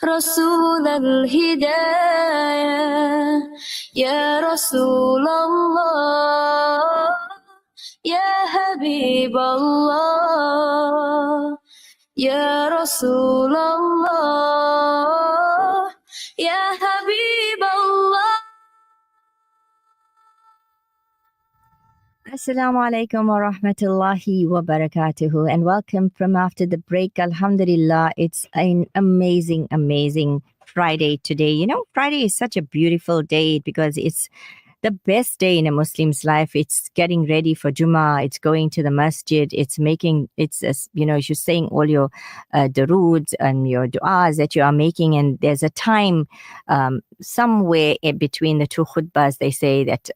رسول الهداية يا رسول الله يا حبيب الله يا رسول الله يا حبيب الله. Assalamu alaikum wa rahmatullahi wa barakatuhu, and welcome from after the break. Alhamdulillah, it's an amazing, amazing Friday today. You know, Friday is such a beautiful day because it's the best day in a Muslim's life. It's getting ready for Jummah. It's going to the masjid. It's you're saying all your duroods and your du'as that you are making. And there's a time somewhere in between the two khutbahs, they say that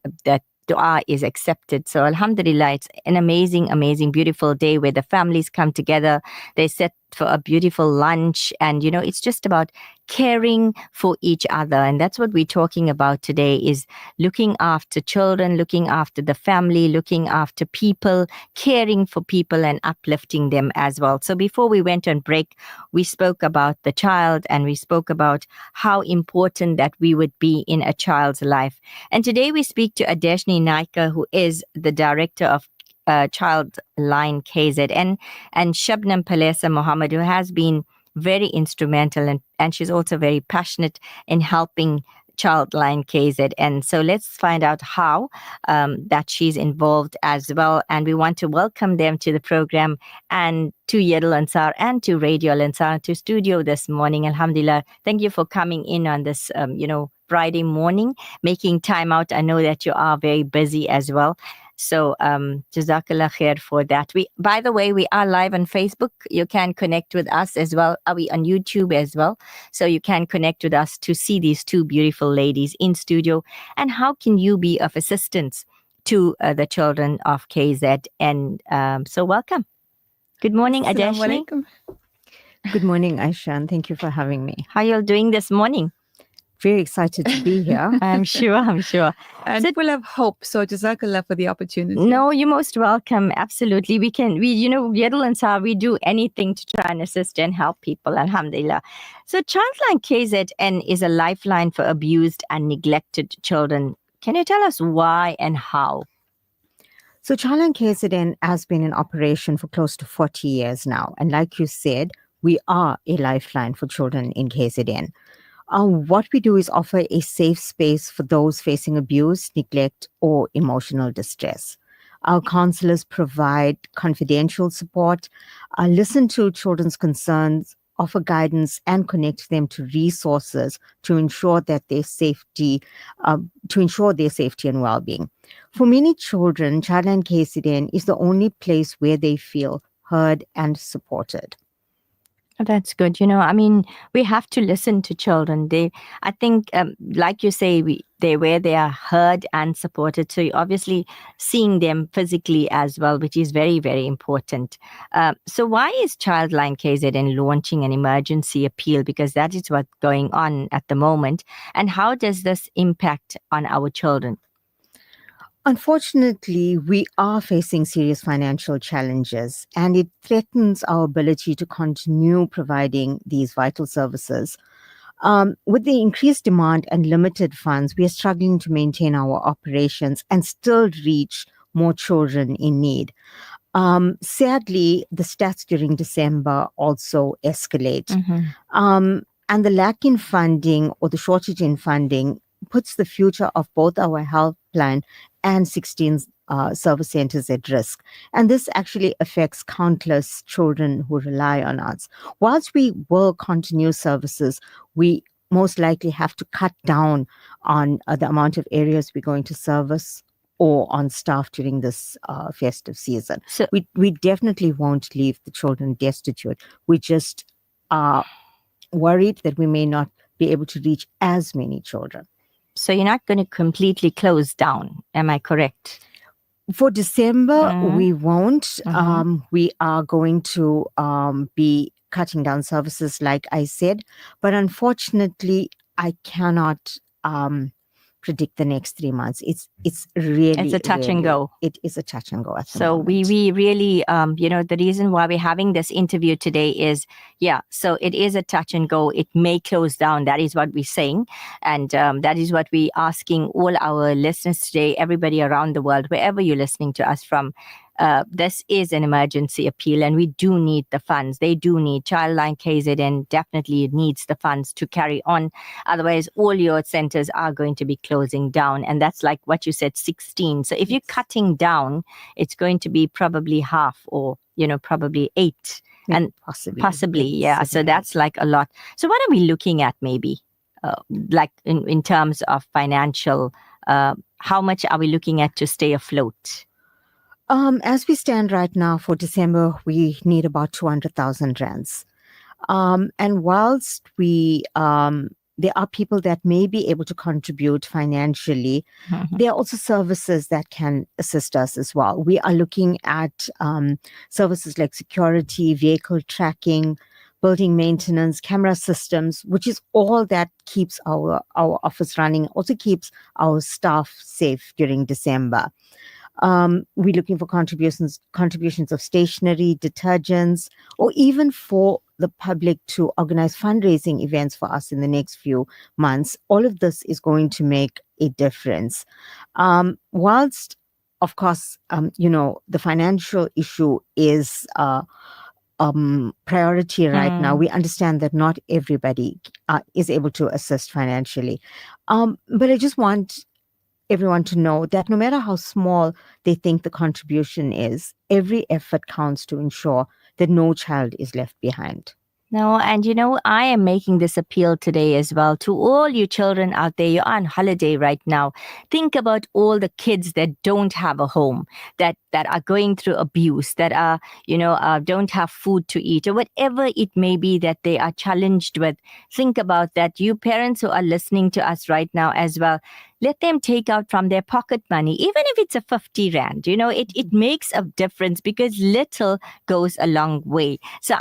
dua is accepted. So alhamdulillah, it's an amazing, amazing, beautiful day where the families come together. They set for a beautiful lunch, and it's just about caring for each other. And that's what we're talking about today, is looking after children, looking after the family, looking after people, caring for people and uplifting them as well. So before we went on break, we spoke about the child, and we spoke about how important that we would be in a child's life. And today we speak to Adeshini Naicker, who is the director of CHILDLINE KZN, and Shabnum Palesa Mohamed, who has been very instrumental, and she's also very passionate in helping CHILDLINE KZN. So let's find out how that she's involved as well. And we want to welcome them to the program, and to Yadul Ansaar and to Radio Ansaar, to studio this morning. Alhamdulillah. Thank you for coming in on this, Friday morning, making time out. I know that you are very busy as well. So, Jazakallah khair for that. By the way, we are live on Facebook. You can connect with us as well. Are we on YouTube as well? So you can connect with us to see these two beautiful ladies in studio. And how can you be of assistance to the children of KZ? And so welcome. Good morning, Adeshini. Good morning, Ayesha, and thank you for having me. How are you all doing this morning? Very excited to be here. I'm sure. And full of hope. So Jazakallah for the opportunity. No, you're most welcome. Absolutely. Yadul Ansaar, we do anything to try and assist and help people. Alhamdulillah. So CHILDLINE KZN is a lifeline for abused and neglected children. Can you tell us why and how? So CHILDLINE KZN has been in operation for close to 40 years now. And like you said, we are a lifeline for children in KZN. What we do is offer a safe space for those facing abuse, neglect, or emotional distress. Our counselors provide confidential support, listen to children's concerns, offer guidance, and connect them to resources to ensure that their safety, and well-being. For many children, CHILDLINE KZN is the only place where they feel heard and supported. That's good. We have to listen to children. I think, like you say, where they are heard and supported. So you're obviously seeing them physically as well, which is very, very important. So why is CHILDLINE KZN launching an emergency appeal? Because that is what's going on at the moment. And how does this impact on our children? Unfortunately, we are facing serious financial challenges, and it threatens our ability to continue providing these vital services. With the increased demand and limited funds, we are struggling to maintain our operations and still reach more children in need. Sadly, the stats during December also escalate. Mm-hmm. And the lack in funding, or the shortage in funding, puts the future of both our helpline and 16 service centers at risk. And this actually affects countless children who rely on us. Whilst we will continue services, we most likely have to cut down on the amount of areas we're going to service or on staff during this festive season. So we definitely won't leave the children destitute. We just are worried that we may not be able to reach as many children. So you're not going to completely close down, am I correct? For December, we won't. We are going to be cutting down services, like I said. But unfortunately, I cannot predict the next 3 months. It's really, It's a touch and go. It is a touch and go at the So moment. we really, the reason why we're having this interview today is, so it is a touch and go. It may close down. That is what we're saying. And that is what we're asking all our listeners today, everybody around the world, wherever you're listening to us from. This is an emergency appeal, and we do need the funds. They do need CHILDLINE KZN definitely needs the funds to carry on. Otherwise, all your centers are going to be closing down. And that's like what you said, 16. So if you're cutting down, it's going to be probably half or, probably 8. And possibly, yeah. So that's like a lot. So what are we looking at maybe? Like in terms of financial, how much are we looking at to stay afloat? As we stand right now for December, we need about 200,000 rands. And whilst there are people that may be able to contribute financially, there are also services that can assist us as well. We are looking at services like security, vehicle tracking, building maintenance, camera systems, which is all that keeps our office running, also keeps our staff safe during December. We're looking for contributions of stationery, detergents, or even for the public to organize fundraising events for us in the next few months. All of this is going to make a difference. Whilst, of course, the financial issue is priority right now, we understand that not everybody is able to assist financially. But I just want everyone to know that no matter how small they think the contribution is, every effort counts to ensure that no child is left behind. No, and I am making this appeal today as well to all you children out there. You're on holiday right now. Think about all the kids that don't have a home, that are going through abuse, that are, don't have food to eat, or whatever it may be that they are challenged with. Think about that. You parents who are listening to us right now as well, let them take out from their pocket money, even if it's a 50 rand. It makes a difference because little goes a long way. So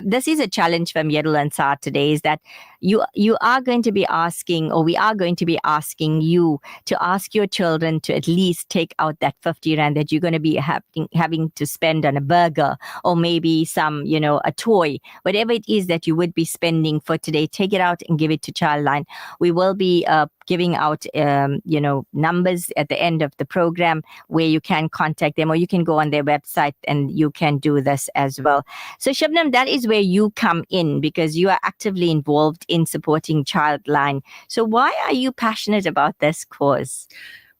this is a challenge from Yadul and Ansaar today, is that you are going to be asking, or we are going to be asking you to ask your children to at least take out that 50 rand that you're going to be having to spend on a burger, or maybe some, a toy, whatever it is that you would be spending for today. Take it out and give it to CHILDLINE. We will be giving out, numbers at the end of the program where you can contact them, or you can go on their website and you can do this as well. So Shabnum, that is where you come in, because you are actively involved in supporting CHILDLINE. So why are you passionate about this cause?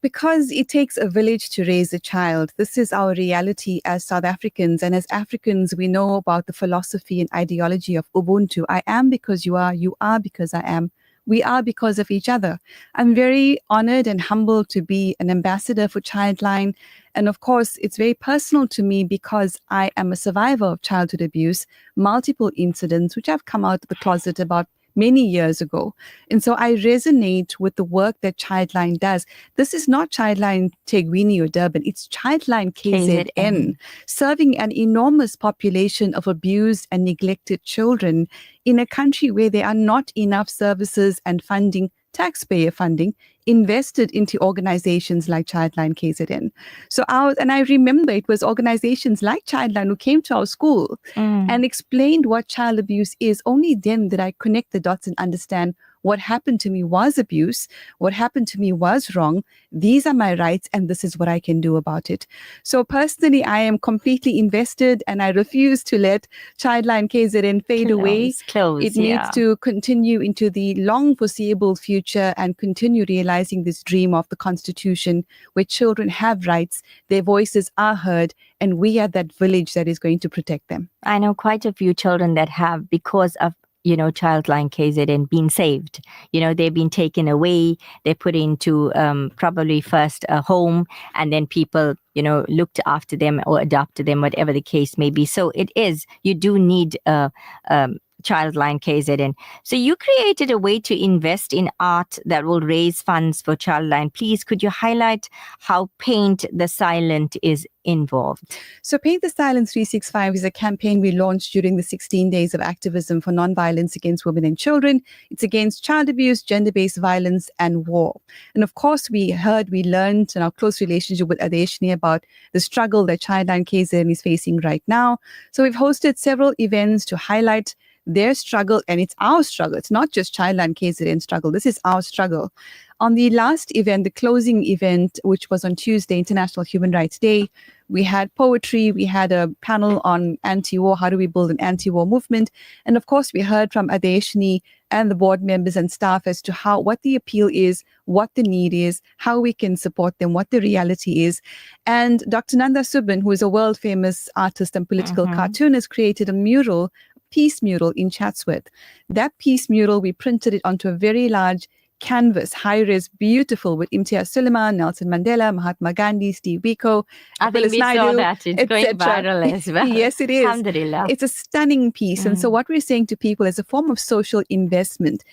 Because it takes a village to raise a child. This is our reality as South Africans. And as Africans, we know about the philosophy and ideology of Ubuntu. I am because you are because I am. We are because of each other. I'm very honored and humbled to be an ambassador for CHILDLINE. And of course, it's very personal to me because I am a survivor of childhood abuse, multiple incidents, which I've come out of the closet about many years ago. And so I resonate with the work that CHILDLINE does. This is not CHILDLINE Tegwini or Durban, it's CHILDLINE KZN, serving an enormous population of abused and neglected children in a country where there are not enough services and funding, taxpayer funding, invested into organizations like CHILDLINE KZN. And I remember it was organizations like CHILDLINE who came to our school and explained what child abuse is. Only then did I connect the dots and understand what happened to me was abuse, what happened to me was wrong. These are my rights, and this is what I can do about it. So personally, I am completely invested, and I refuse to let CHILDLINE KZN fade away. It needs to continue into the long foreseeable future and continue realizing this dream of the Constitution, where children have rights, their voices are heard, and we are that village that is going to protect them. I know quite a few children that have, because of CHILDLINE KZN being saved. They've been taken away. They're put into probably first a home, and then people, looked after them or adopted them, whatever the case may be. So it is, you do need CHILDLINE KZN. So you created a way to invest in art that will raise funds for CHILDLINE. Please, could you highlight how Paint the Silent is involved? So Paint the Silence 365 is a campaign we launched during the 16 days of activism for non-violence against women and children. It's against child abuse, gender-based violence, and war. And of course, we learned in our close relationship with Adeshini about the struggle that CHILDLINE KZN is facing right now. So we've hosted several events to highlight their struggle, and it's our struggle. It's not just CHILDLINE KZN struggle. This is our struggle. On the last event, the closing event, which was on Tuesday, International Human Rights Day, we had poetry, we had a panel on anti-war, how do we build an anti-war movement? And of course, we heard from Adeshini and the board members and staff as to what the appeal is, what the need is, how we can support them, what the reality is. And Dr. Nanda Subban, who is a world-famous artist and political cartoonist, created a mural, peace mural in Chatsworth. That peace mural, we printed it onto a very large canvas, high-res, beautiful, with Imtiaz Sooliman, Nelson Mandela, Mahatma Gandhi, Steve Biko, I think we saw that. It's going viral as well. Yes, it is. Alhamdulillah. It's a stunning piece. And so what we're saying to people as a form of social investment,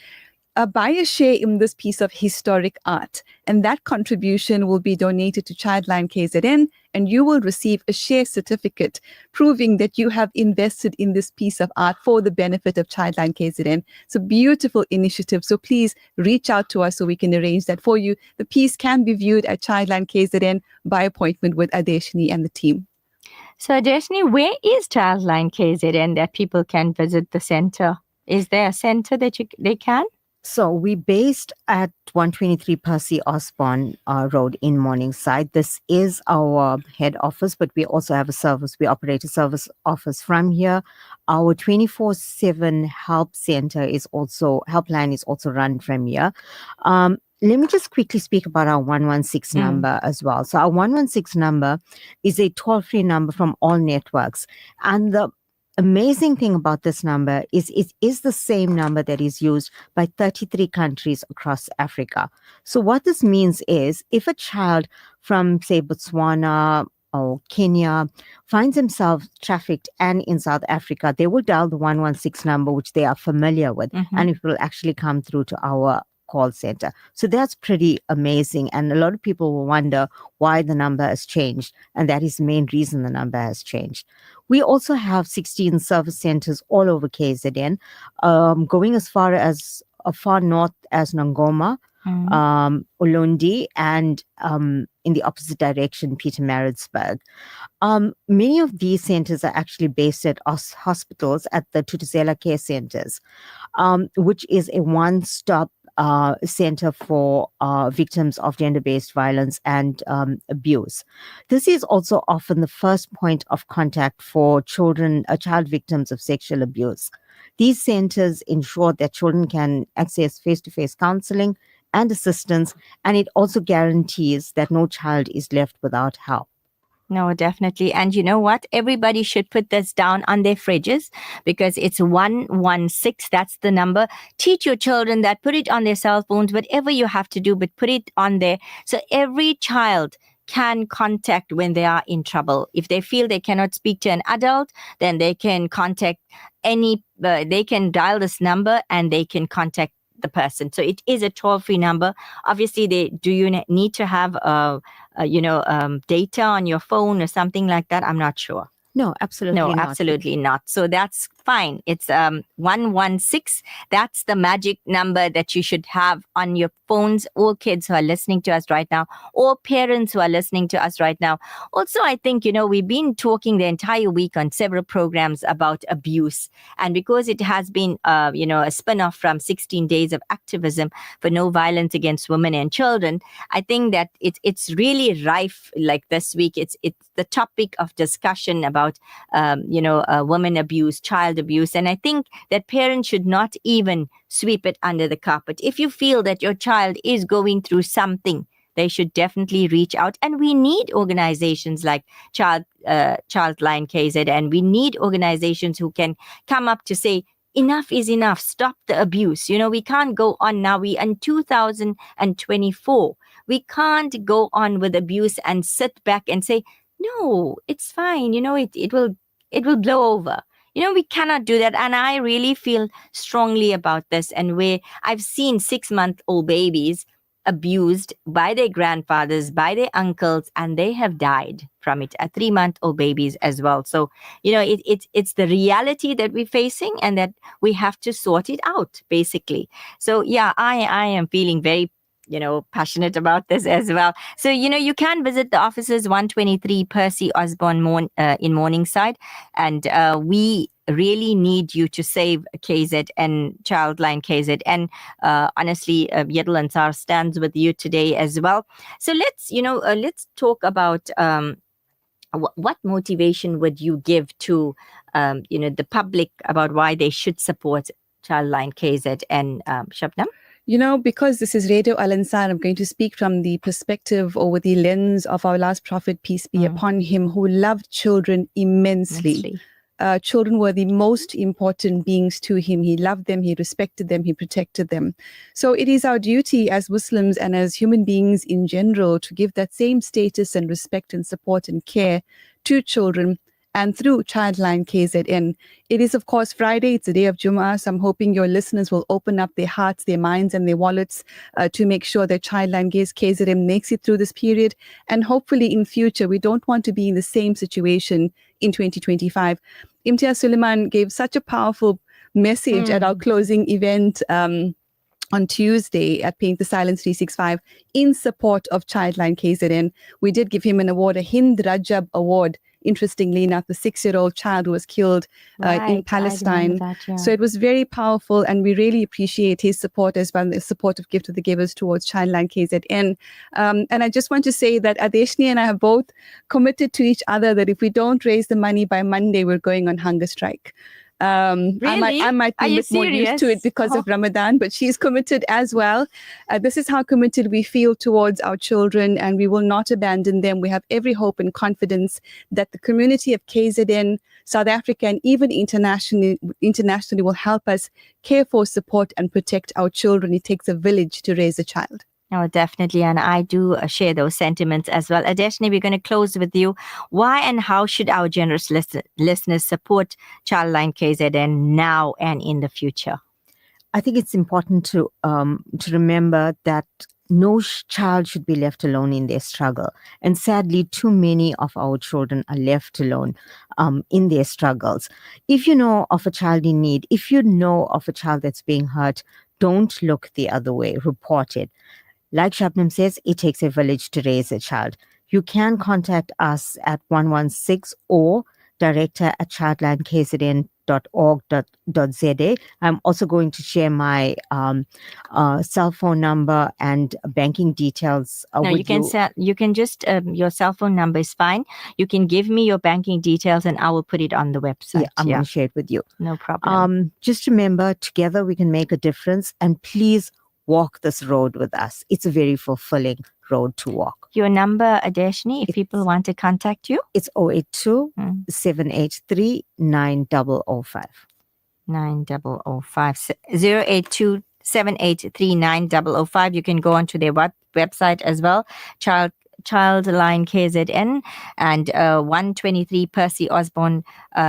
buy a share in this piece of historic art, and that contribution will be donated to CHILDLINE KZN, and you will receive a share certificate proving that you have invested in this piece of art for the benefit of CHILDLINE KZN. It's a beautiful initiative. So please reach out to us so we can arrange that for you. The piece can be viewed at CHILDLINE KZN by appointment with Adeshini and the team. So Adeshini, where is CHILDLINE KZN that people can visit the center? Is there a center that they can? So we based at 123 Percy Osborne Road in Morningside. This is our head office, but we also have a service. We operate a service office from here. Our 24/7 helpline is also run from here. Let me just quickly speak about our 116 number as well. So our 116 number is a toll-free number from all networks. And the amazing thing about this number is it is the same number that is used by 33 countries across Africa. So what this means is if a child from, say, Botswana or Kenya finds himself trafficked and in South Africa, they will dial the 116 number, which they are familiar with, and it will actually come through to our call center. So that's pretty amazing. And a lot of people will wonder why the number has changed. And that is the main reason the number has changed. We also have 16 service centers all over KZN, going as far north as Nangoma, Ulundi, and in the opposite direction, Pietermaritzburg. Many of these centers are actually based at hospitals at the Tutuzela Care Centers, which is a one-stop center for victims of gender-based violence and abuse. This is also often the first point of contact for child victims of sexual abuse. These centers ensure that children can access face-to-face counseling and assistance, and it also guarantees that no child is left without help. No, definitely. And you know what? Everybody should put this down on their fridges because it's 116. That's the number. Teach your children that. Put it on their cell phones, whatever you have to do, but put it on there. So every child can contact when they are in trouble. If they feel they cannot speak to an adult, then they can contact they can dial this number and they can contact the person. So it is a toll-free number. Obviously, do you need to have data on your phone or something like that? I'm not sure. No, absolutely not. Absolutely not. So that's fine. It's 116. That's the magic number that you should have on your phones. All kids who are listening to us right now, or parents who are listening to us right now. Also, I think, we've been talking the entire week on several programs about abuse. And because it has been, a spin-off from 16 days of activism for no violence against women and children, I think that it's really rife. Like this week, it's the topic of discussion about, women abuse, child abuse. And I think that parents should not even sweep it under the carpet. If you feel that your child is going through something, they should definitely reach out. And we need organizations like CHILDLINE KZ, and we need organizations who can come up to say, enough is enough. Stop the abuse. We can't go on now. We in 2024. We can't go on with abuse and sit back and say, no, it's fine. It will blow over. we cannot do that. And I really feel strongly about this. And where I've seen 6-month-old babies abused by their grandfathers, by their uncles, and they have died from it. 3-month-old babies as well. So, it's the reality that we're facing, and that we have to sort it out, basically. So, yeah, I am feeling very passionate about this as well. So, you can visit the offices 123 Percy Osborne in Morningside, and we really need you to save KZN, Childline KZN. Honestly, Yadul Ansaar stands with you today as well. So let's talk about what motivation would you give to the public about why they should support Childline KZN, Shabnam? Because this is Radio Al Ansar, I'm going to speak from the perspective or with the lens of our last prophet, peace be upon him, who loved children immensely. Children were the most important beings to him. He loved them, he respected them, he protected them. So it is our duty as Muslims and as human beings in general to give that same status and respect and support and care to children. And through Childline KZN. It is, of course, Friday. It's the day of Jummah. So I'm hoping your listeners will open up their hearts, their minds, and their wallets to make sure that Childline KZN makes it through this period. And hopefully in future, we don't want to be in the same situation in 2025. Imtiaz Suleiman gave such a powerful message at our closing event on Tuesday at Paint the Silence 365 in support of Childline KZN. We did give him an award, a Hind Rajab Award. Interestingly enough, the 6-year-old child who was killed in Palestine. So it was very powerful, and we really appreciate his support as well, the supportive gift of the givers towards Childline KZN. And I just want to say that Adeshini and I have both committed to each other that if we don't raise the money by Monday, we're going on hunger strike. Really? I might be a bit more used to it because of Ramadan, but she's committed as well. This is how committed we feel towards our children, and we will not abandon them. We have every hope and confidence that the community of KZN, South Africa, and even internationally will help us care for, support, and protect our children. It takes a village to raise a child. Oh, definitely. And I do share those sentiments as well. Adeshini, we're going to close with you. Why and how should our generous listeners support Childline KZN now and in the future? I think it's important to remember that no child should be left alone in their struggle. And sadly, too many of our children are left alone in their struggles. If you know of a child in need, if you know of a child that's being hurt, don't look the other way. Report it. Like Shabnum says, it takes a village to raise a child. You can contact us at 116 or director@childlinekzn.org.za. I'm also going to share my cell phone number and banking details. No, you can just, your cell phone number is fine. You can give me your banking details and I will put it on the website. Yeah, I'm going to share it with you. No problem. Just remember, together we can make a difference, and please walk this road with us. It's a very fulfilling road to walk. Your number, Adeshini, if people want to contact you? It's 082-783-9005. 9005. 082-783-9005. You can go onto their website as well. Childline KZN, and 123 Percy Osborne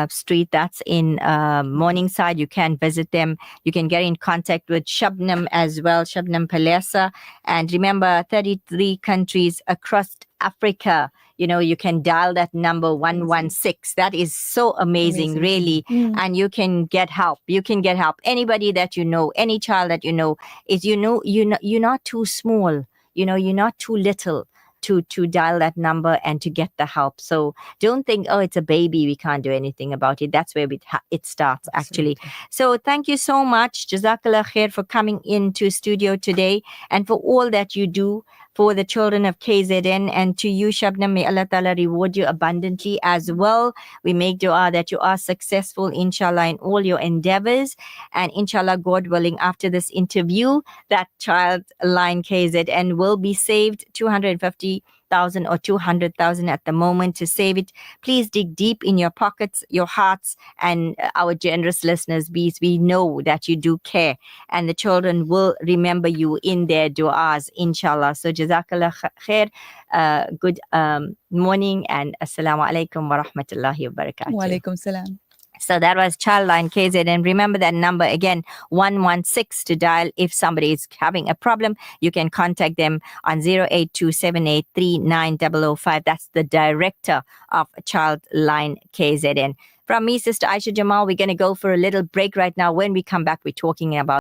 Street. That's in Morningside. You can visit them. You can get in contact with Shabnum as well, Shabnum Palesa. And remember, 33 countries across Africa. You can dial that number 116. That is so amazing. Really. And you can get help. Anybody that you know, any child that you know, you're not too small. You're not too little to dial that number and to get the help. So don't think, oh, it's a baby, we can't do anything about it. That's where it starts, actually. So thank you so much, Jazakallah khair, for coming into studio today and for all that you do for the children of KZN. And to you, Shabnam, may Allah Ta'ala reward you abundantly as well. We make dua that you are successful, inshallah, in all your endeavors. And inshallah, God willing, after this interview, that Childline KZN will be saved. 250,000 or 200,000 at the moment to save it. Please dig deep in your pockets, your hearts, and our generous listeners, bees. We know that you do care, and the children will remember you in their du'as, inshallah. So Jazakallah khair. Good morning and assalamu alaikum wa rahmatullahi wa barakatuh. Wa alaikum salam. So that was Childline KZ. And remember that number again, 116 to dial if somebody is having a problem. You can contact them on 08278390005. That's the director of Childline KZN. From me, Sister Ayesha Jamal, we're going to go for a little break right now. When we come back, we're talking about